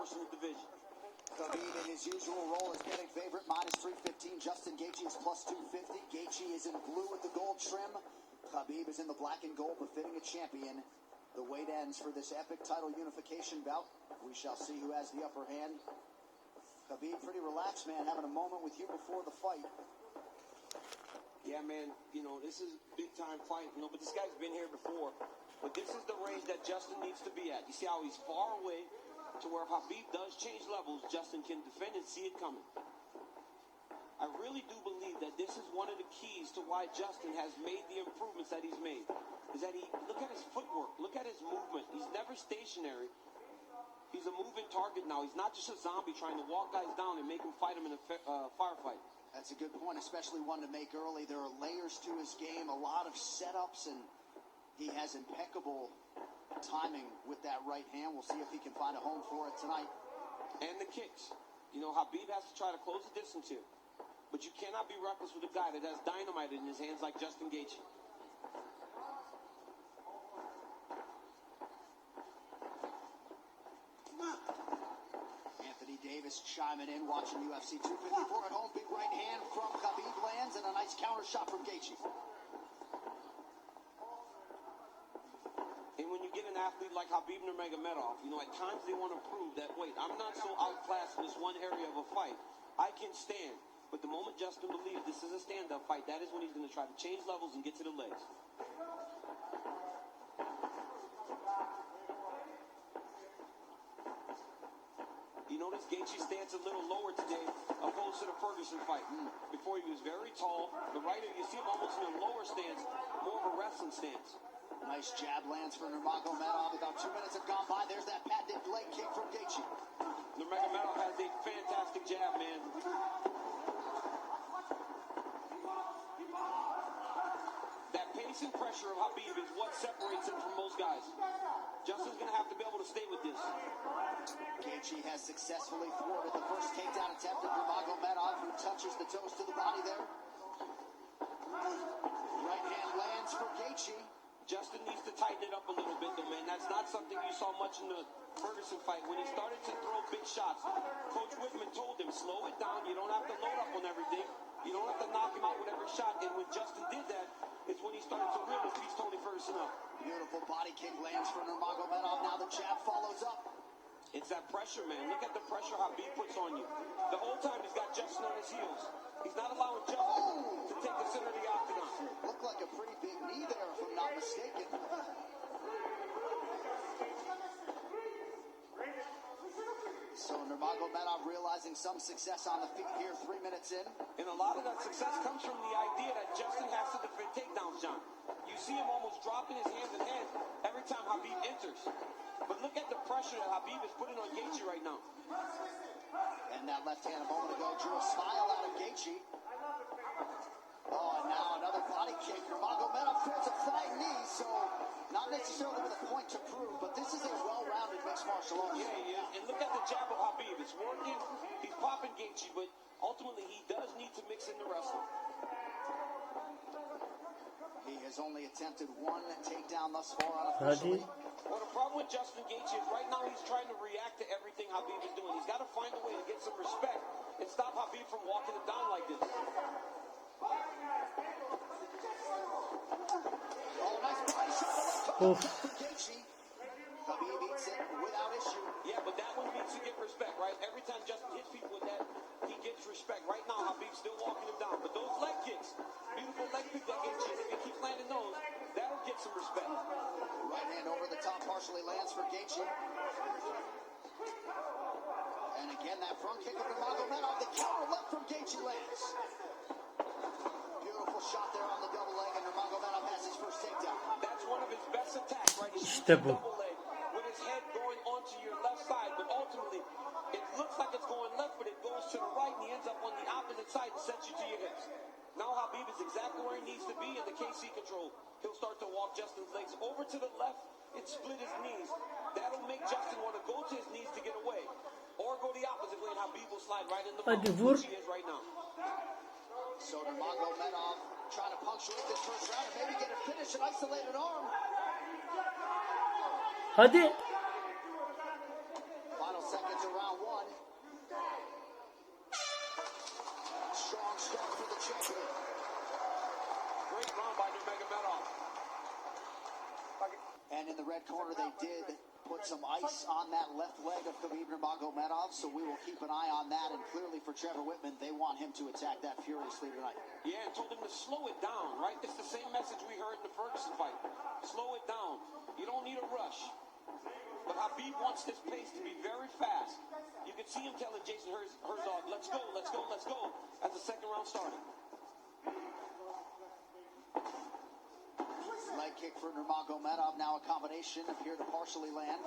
first in the division. Khabib in his usual role as betting favorite, -315. Justin Gaethje is +250. Gaethje is in blue with the gold trim. Khabib is in the black and gold, befitting a champion. The wait ends for this epic title unification bout. We shall see who has the upper hand. Khabib, pretty relaxed, man, having a moment with you before the fight. Yeah, man, you know, this is a big-time fight, you know, but this guy's been here before. But this is the range that Justin needs to be at. You see how he's far away to where if Khabib does change levels, Justin can defend and see it coming. I really do believe that this is one of the keys to why Justin has made the improvements that he's made. Is that look at his footwork, look at his movement. He's never stationary. He's a moving target now. He's not just a zombie trying to walk guys down and make them fight him in a firefight. That's a good point, especially one to make early. There are layers to his game, a lot of setups, and he has impeccable timing with that right hand. We'll see if he can find a home for it tonight. And the kicks. You know, Khabib has to try to close the distance here. But you cannot be reckless with a guy that has dynamite in his hands like Justin Gaethje. Anthony Davis chiming in, watching UFC 254 at home. Big right hand from Khabib lands, and a nice counter shot from Gaethje. And when you get an athlete like Khabib Nurmagomedov, you know, at times they want to prove that, wait, I'm not so outclassed in this one area of a fight. I can stand. But the moment Justin believes this is a stand-up fight, that is when he's going to try to change levels and get to the legs. You notice Gaethje stands a little lower today opposed to the Ferguson fight. Before he was very tall. The right, you see him almost in a lower stance, more of a wrestling stance. Nice jab lands for Nurmagomedov. About 2 minutes have gone by. There's that patented leg kick from Gaethje. Nurmagomedov has a fantastic jab, man. That pace and pressure of Khabib is what separates him from most guys. Justin's going to have to be able to stay with this. Gaethje has successfully thwarted the first takedown attempt of Nurmagomedov, who touches the toes to the body there. Right hand lands for Gaethje. Justin needs to tighten it up a little bit, though, man. That's not something you saw much in the Ferguson fight. When he started to throw big shots, Coach Whitman told him, slow it down. You don't have to load up on everything. You don't have to knock him out with every shot. And when Justin did that, it's when he started to realize he's Tony Ferguson up. Beautiful body kick lands for Nurmagomedov. Now the jab follows up. It's that pressure, man. Look at the pressure Khabib puts on you. The whole time he's got Justin on his heels. He's not allowing Justin to take the center of the octagon. Looked like a pretty big knee there, if I'm not mistaken. So Nurmagomedov realizing some success on the feet here 3 minutes in. And a lot of that success comes from the idea that Justin has to defend takedowns, John. You see him almost dropping his hands in hand every time Khabib enters. But look at the pressure that Khabib is putting on Gaethje right now. And that left hand a moment ago drew a smile out of Gaethje. Oh, and now another body kick. Nurmagomedov throws a flying knee, so not necessarily with a point to prove, but this is a well-rounded mixed martial arts. Yeah. And look at the jab of Khabib. It's working. He's popping Gaethje, but ultimately he does need to mix in the wrestling. He has only attempted one takedown thus far unofficially. Well, the problem with Justin Gaethje is right now he's trying to react to everything Khabib is doing. He's got to find a way to get some respect and stop Khabib from walking him down like this. Oh, nice body shot. Gaethje. Khabib eats it without issue. Yeah, but that one needs to get respect, right? Every time Justin hits people with that, he gets respect. Right now, Khabib's still walking him down. But those leg kicks, beautiful leg kick that Gaethje, if he keeps landing those, that'll get some respect. Right hand over the top partially lands for Gaethje. And again, that front kick of Nurmagomedov. The counter left from Gaethje lands. Beautiful shot there on the double leg, and Nurmagomedov has his first takedown. That's one of his best attacks, right? He shoots a double leg with his head going onto your left side, but ultimately, it looks like it's going left, but it goes to the right, and he ends up on the opposite side and sets you to your hips. Now Khabib is exactly where he needs to be in the KC control. He'll start to walk Justin's legs over to the left and split his knees. That'll make Justin want to go to his knees to get away. Or go the opposite way, and Khabib will slide right in the mouth, which he is right now. So Nurmagomedov trying to punctuate this first round and maybe get a finish, an isolated arm. Hadi. Final seconds around. great round by Nurmagomedov. And in the red corner, they did put some ice on that left leg of Khabib Nurmagomedov, so we will keep an eye on that. And clearly for Trevor Whitman, they want him to attack that furiously tonight. Yeah, and told him to slow it down, right? It's the same message we heard in the Ferguson fight. Slow it down. You don't need a rush. But Khabib wants this pace to be very fast. You can see him telling Jason Herzog, let's go, let's go, let's go, as the second round started. Leg kick for Nurmagomedov, now a combination appear to partially land.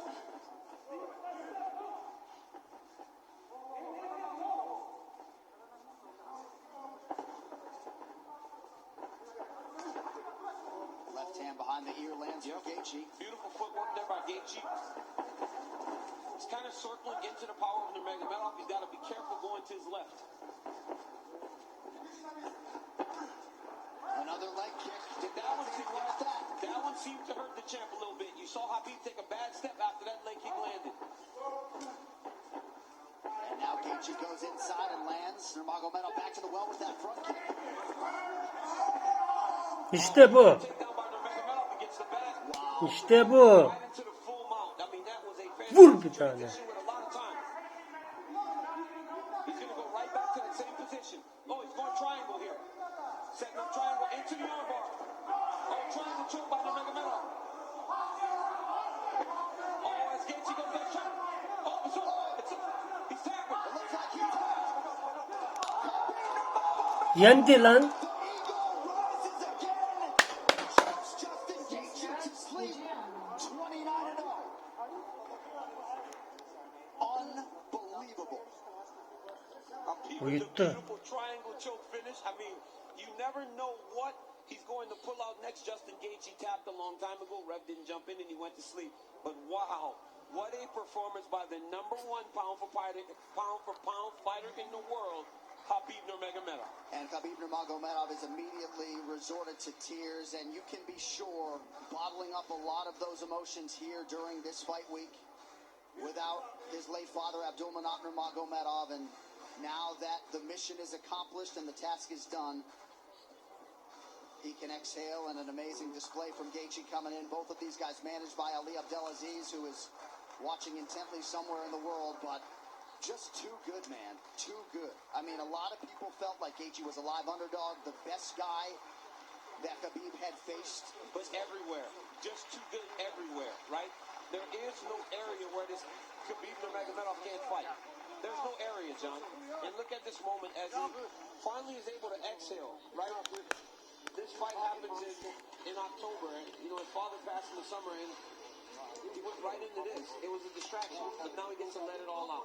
Left hand behind the ear lands for Gaethje. Beautiful footwork there by Gaethje. He's kind of circling into the power of Nurmagomedov. He's got to be careful going to his left. Another leg kick. That one seemed to hurt the champ a little bit. You saw Khabib take a bad step after that leg kick landed. And now Gaethje goes inside and lands. Nurmagomedov back to the well with that front kick. İşte bu. Takedown by Nurmagomedov against the back. İşte bu. Right into the full mount. I mean, that was a Vur bir fantastic tane. transition with a lot of time. He's going to go right back to that same position. Oh, he's going triangle here. Setting up triangle into the armbar. Oh, triangle choke by Nurmagomedov. Oh, as Gaethje goes that shot. Oh, it's up. He's tapping. It looks like he's out. Yendi lan. The eagle rises again. Chops Justin Gaethje to sleep. 29-0. Unbelievable. Uyuttu. Beautiful triangle choke finish. I mean, you never know what he's going to pull out next. Justin Gaethje tapped a long time ago. Rev didn't jump in and he went to sleep. But wow, what a performance by the number one pound for pound fighter in the world, Khabib Nurmagomedov. And Khabib Nurmagomedov is immediately resorted to tears, and you can be sure bottling up a lot of those emotions here during this fight week without his late father Abdulmanap Nurmagomedov. And now that the mission is accomplished and the task is done, he can exhale, and an amazing display from Gaethje coming in. Both of these guys managed by Ali Abdelaziz, who is watching intently somewhere in the world, but just too good, man. Too good. I mean, a lot of people felt like Gaethje was a live underdog, the best guy that Khabib had faced. But everywhere, just too good everywhere, right? There is no area where this Khabib Nurmagomedov can't fight. There's no area, John. And look at this moment as he finally is able to exhale, right? This fight happens in October, and his father passed in the summer, and he went right into this. It was a distraction, but now he gets to let it all out.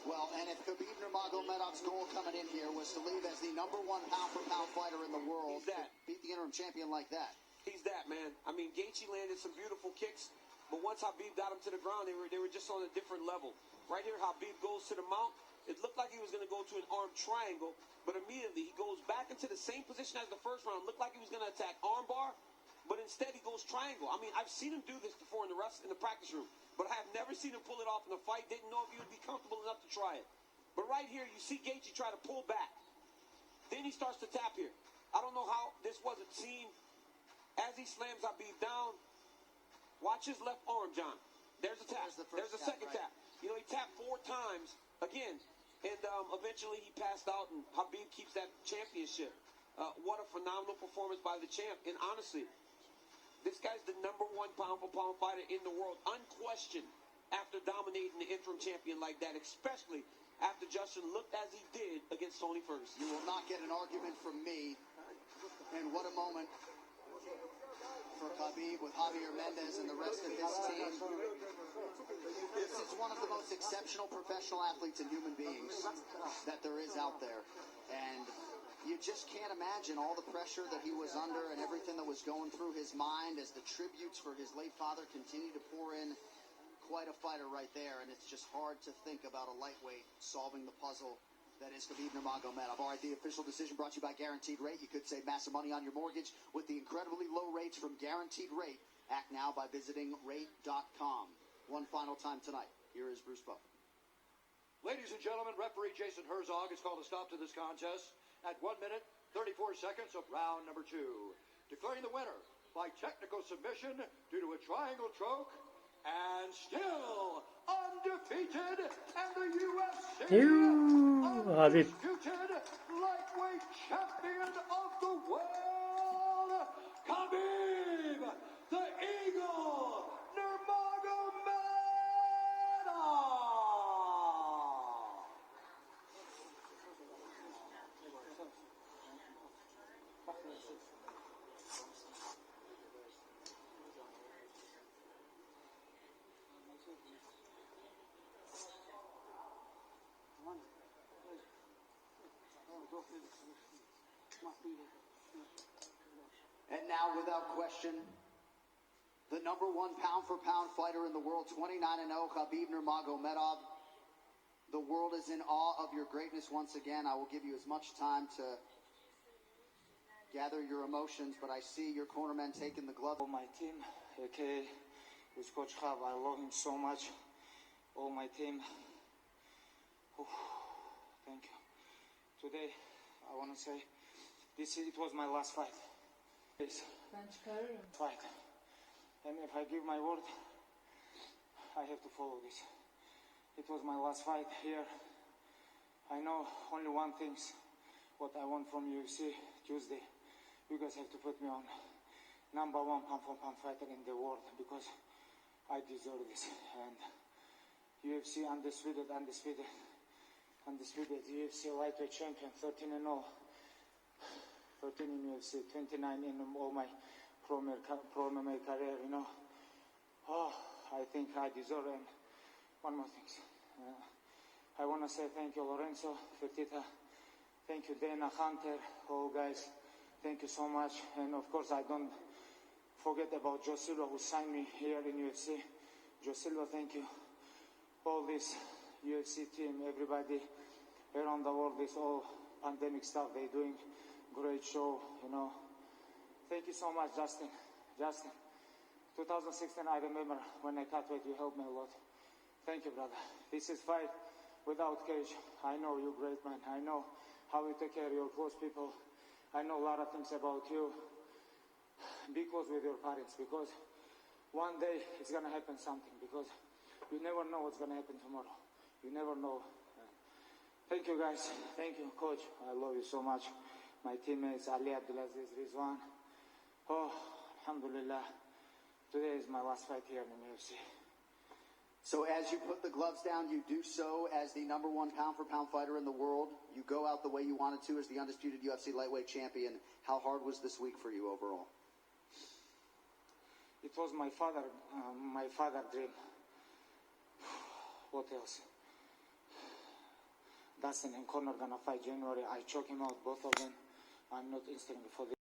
Well, and if Khabib Nurmagomedov's goal coming in here was to leave as the number one pound-for-pound fighter in the world, He's that. beat the interim champion like that. He's that, man. I mean, Gaethje landed some beautiful kicks, but once Khabib got him to the ground, they were just on a different level. Right here, Khabib goes to the mount. It looked like he was going to go to an arm triangle, but immediately he goes back into the same position as the first round. Looked like he was going to attack armbar, but instead he goes triangle. I mean, I've seen him do this before in the practice room, but I have never seen him pull it off in a fight. Didn't know if he would be comfortable enough to try it. But right here, you see Gaethje try to pull back. Then he starts to tap here. I don't know how this wasn't seen. As he slams Khabib down, watch his left arm, John. There's a tap. There's a second tap. He tapped 4 times again, and eventually he passed out, and Khabib keeps that championship. What a phenomenal performance by the champ. And honestly, this guy's the number one pound-for-pound fighter in the world, unquestioned, after dominating the interim champion like that, especially after Justin looked as he did against Tony Ferguson. You will not get an argument from me. And what a moment for Khabib with Javier Mendez and the rest of his team. This is one of the most exceptional professional athletes and human beings that there is out there. And you just can't imagine all the pressure that he was under and everything that was going through his mind as the tributes for his late father continue to pour in. Quite a fighter right there, and it's just hard to think about a lightweight solving the puzzle that is Khabib Nurmagomedov. All right, the official decision brought to you by Guaranteed Rate. You could save massive money on your mortgage with the incredibly low rates from Guaranteed Rate. Act now by visiting rate.com. One final time tonight. Here is Bruce Buffer. Ladies and gentlemen, referee Jason Herzog has called a stop to this contest at 1 minute, 34 seconds of round number 2. declaring the winner by technical submission due to a triangle choke, and still undefeated, and the UFC Khabib. undisputed lightweight champion of the world, Khabib, the Eagle, Nurmagomedov. And now, without question, the #1 pound-for-pound fighter in the world, 29-0, Khabib Nurmagomedov. The world is in awe of your greatness once again. I will give you as much time to gather your emotions, but I see your cornermen taking the glove. All my team, aka with Coach Khab, I love him so much. All my team, thank you. Today, I want to say, it was my last fight. This fight. And if I give my word, I have to follow this. It was my last fight here. I know only one thing, what I want from UFC Tuesday. You guys have to put me on #1 pound-for-pound fighter in the world, because I deserve this. And UFC undisputed UFC lightweight champion, 13-0, 13 in UFC, 29 in all my pro MMA career, you know. I think I deserve it. One more thing. I want to say thank you, Lorenzo, Fertitta. Thank you, Dana, Hunter, all guys. Thank you so much. And of course, I don't forget about Joe Silva, who signed me here in UFC. Joe Silva, thank you. All this UFC team, everybody around the world, this all pandemic stuff, they're doing great show, you know. Thank you so much, Justin. 2016, I remember when I cut weight, you helped me a lot. Thank you, brother. This is fight without cage. I know you're great, man. I know how you take care of your close people. I know a lot of things about you. Be close with your parents, because one day it's going to happen something, because you never know what's going to happen tomorrow. You never know. Thank you, guys. Thank you, Coach. I love you so much. My teammates, Ali Abdulaziz, Rizwan. Alhamdulillah. Today is my last fight here in UFC. So as you put the gloves down, you do so as the #1 pound-for-pound fighter in the world. You go out the way you wanted to as the undisputed UFC lightweight champion. How hard was this week for you overall? It was my father dream. What else? Dustin and Conor gonna fight January. I choke him out, both of them. I'm not instinct for this.